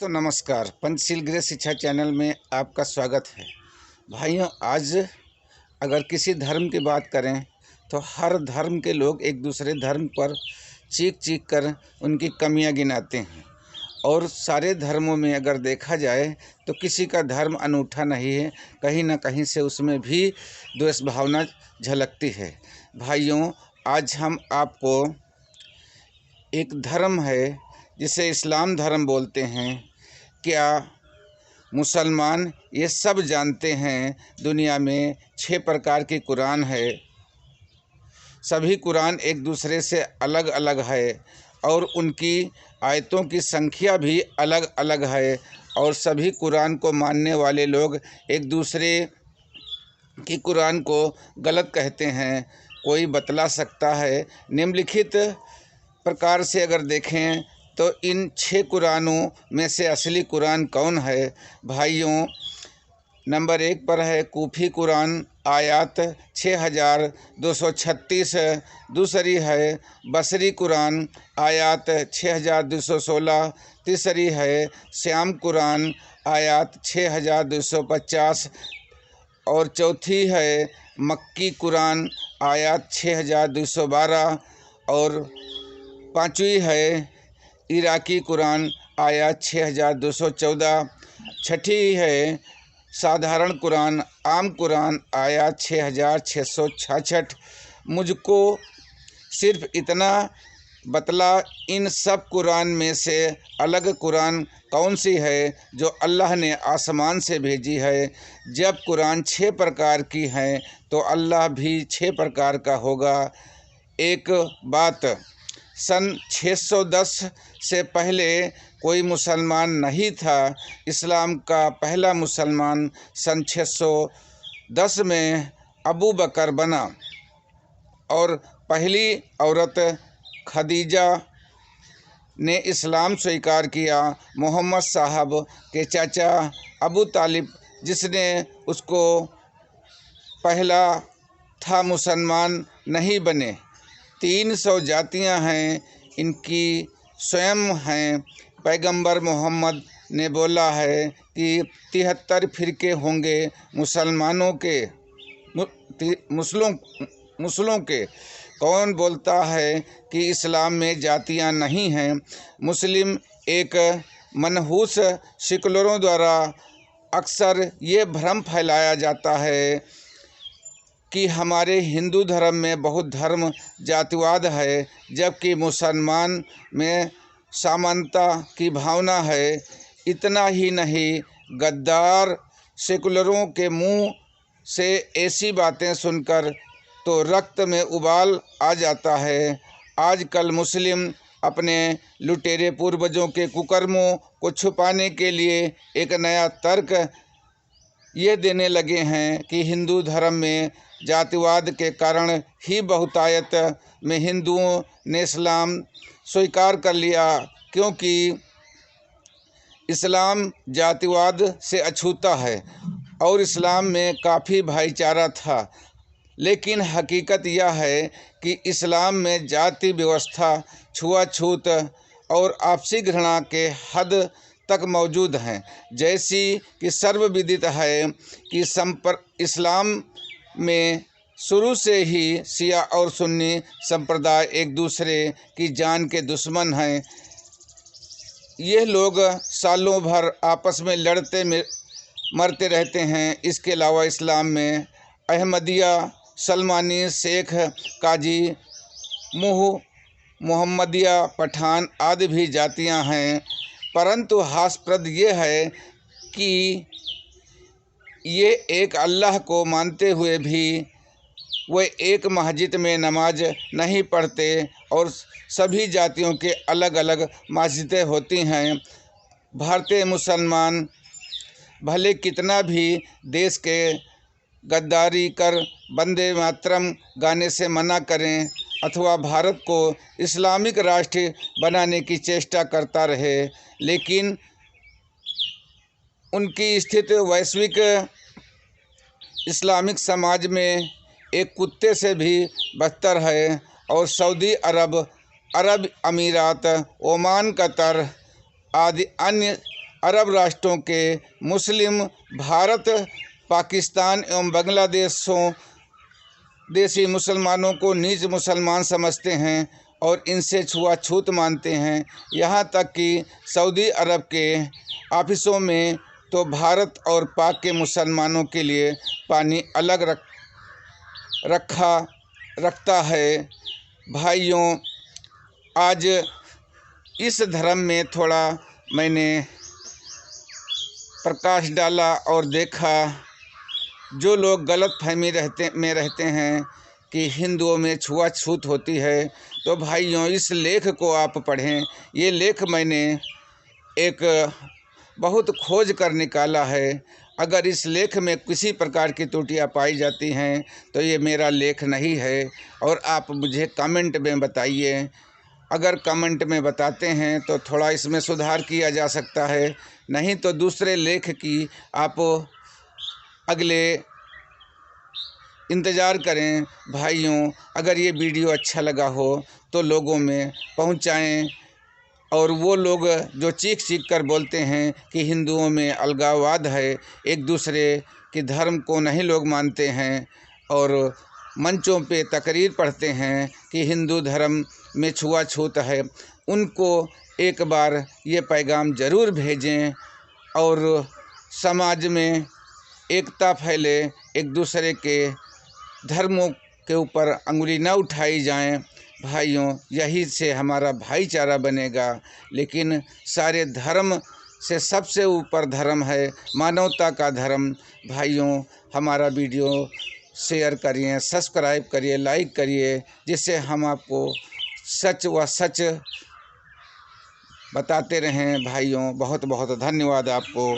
दोस्तों नमस्कार। पंचशील गृह शिक्षा चैनल में आपका स्वागत है। भाइयों, आज अगर किसी धर्म की बात करें तो हर धर्म के लोग एक दूसरे धर्म पर चीख चीख कर उनकी कमियां गिनाते हैं। और सारे धर्मों में अगर देखा जाए तो किसी का धर्म अनूठा नहीं है, कहीं ना कहीं से उसमें भी द्वेष भावना झलकती है। भाइयों, आज हम आपको एक धर्म है जिसे इस्लाम धर्म बोलते हैं, क्या मुसलमान ये सब जानते हैं दुनिया में 6 प्रकार की कुरान है। सभी कुरान एक दूसरे से अलग अलग है और उनकी आयतों की संख्या भी अलग अलग है। और सभी कुरान को मानने वाले लोग एक दूसरे की कुरान को गलत कहते हैं। कोई बतला सकता है? निम्नलिखित प्रकार से अगर देखें तो इन 6 कुरानों में से असली कुरान कौन है? भाइयों, नंबर 1 पर है कूफी कुरान, आयात 6236। दूसरी है बसरी कुरान, आयात 6216। तीसरी है श्याम कुरान, आयात 6250। और चौथी है मक्की कुरान, आयात 6212। और पांचवी है इराकी कुरान, आयात 6214। छठी है साधारण कुरान, आम कुरान, आयात 6666। मुझको सिर्फ इतना बतला, इन सब कुरान में से अलग कुरान कौन सी है जो अल्लाह ने आसमान से भेजी है? जब कुरान 6 प्रकार की है तो अल्लाह भी 6 प्रकार का होगा। एक बात, सन 610 से पहले कोई मुसलमान नहीं था। इस्लाम का पहला मुसलमान सन 610 में अबू बकर बना और पहली औरत खदीजा ने इस्लाम स्वीकार किया। मोहम्मद साहब के चाचा अबू तालिब, जिसने उसको पहला था, मुसलमान नहीं बने। 300 जातियां हैं, इनकी स्वयं हैं। पैगंबर मोहम्मद ने बोला है कि 73 फिरके होंगे मुसलमानों के, मुस्लिमों के। कौन बोलता है कि इस्लाम में जातियां नहीं हैं? मुस्लिम एक मनहूस सेकुलरों द्वारा अक्सर ये भ्रम फैलाया जाता है कि हमारे हिंदू धर्म में बहुत धर्म जातिवाद है, जबकि मुसलमान में समानता की भावना है। इतना ही नहीं, गद्दार सेकुलरों के मुंह से ऐसी बातें सुनकर तो रक्त में उबाल आ जाता है। आजकल मुस्लिम अपने लुटेरे पूर्वजों के कुकर्मों को छुपाने के लिए एक नया तर्क ये देने लगे हैं कि हिंदू धर्म में जातिवाद के कारण ही बहुतायत में हिंदुओं ने इस्लाम स्वीकार कर लिया, क्योंकि इस्लाम जातिवाद से अछूता है और इस्लाम में काफ़ी भाईचारा था। लेकिन हकीकत यह है कि इस्लाम में जाति व्यवस्था, छुआछूत और आपसी घृणा के हद तक मौजूद हैं। जैसी कि सर्वविदित है कि इस्लाम में शुरू से ही शिया और सुन्नी संप्रदाय एक दूसरे की जान के दुश्मन हैं। ये लोग सालों भर आपस में लड़ते मरते रहते हैं। इसके अलावा इस्लाम में अहमदिया, सलमानी, शेख, काजी, मोहम्मदिया, पठान आदि भी जातियां हैं। परंतु हास्यप्रद ये है कि ये एक अल्लाह को मानते हुए भी वे एक मस्जिद में नमाज नहीं पढ़ते और सभी जातियों के अलग अलग मस्जिदें होती हैं। भारतीय मुसलमान भले कितना भी देश के गद्दारी कर वंदे मातरम गाने से मना करें अथवा भारत को इस्लामिक राष्ट्र बनाने की चेष्टा करता रहे, लेकिन उनकी स्थिति वैश्विक इस्लामिक समाज में एक कुत्ते से भी बदतर है। और सऊदी अरब, अरब अमीरात, ओमान, कतर आदि अन्य अरब राष्ट्रों के मुस्लिम भारत, पाकिस्तान एवं बांग्लादेशों देशी मुसलमानों को नीच मुसलमान समझते हैं और इनसे छुआछूत मानते हैं। यहाँ तक कि सऊदी अरब के ऑफिसों में तो भारत और पाक के मुसलमानों के लिए पानी अलग रखता है। भाइयों, आज इस धर्म में थोड़ा मैंने प्रकाश डाला और देखा जो लोग गलत फहमी में रहते हैं कि हिंदुओं में छुआछूत होती है, तो भाइयों इस लेख को आप पढ़ें। ये लेख मैंने एक बहुत खोज कर निकाला है। अगर इस लेख में किसी प्रकार की त्रुटियां पाई जाती हैं तो ये मेरा लेख नहीं है, और आप मुझे कमेंट में बताइए। अगर कमेंट में बताते हैं तो थोड़ा इसमें सुधार किया जा सकता है, नहीं तो दूसरे लेख की आप अगले इंतज़ार करें। भाइयों, अगर ये वीडियो अच्छा लगा हो तो लोगों में पहुंचाएं, और वो लोग जो चीख कर बोलते हैं कि हिंदुओं में अलगाववाद है, एक दूसरे के धर्म को नहीं लोग मानते हैं, और मंचों पे तकरीर पढ़ते हैं कि हिंदू धर्म में छुआछूत है, उनको एक बार ये पैगाम ज़रूर भेजें और समाज में एकता फैले, एक दूसरे के धर्मों के ऊपर अंगुली न उठाई जाएं। भाइयों, यही से हमारा भाईचारा बनेगा। लेकिन सारे धर्म से सबसे ऊपर धर्म है मानवता का धर्म। भाइयों, हमारा वीडियो शेयर करिए, सब्सक्राइब करिए, लाइक करिए, जिससे हम आपको सच व सच बताते रहें। भाइयों, बहुत बहुत धन्यवाद आपको।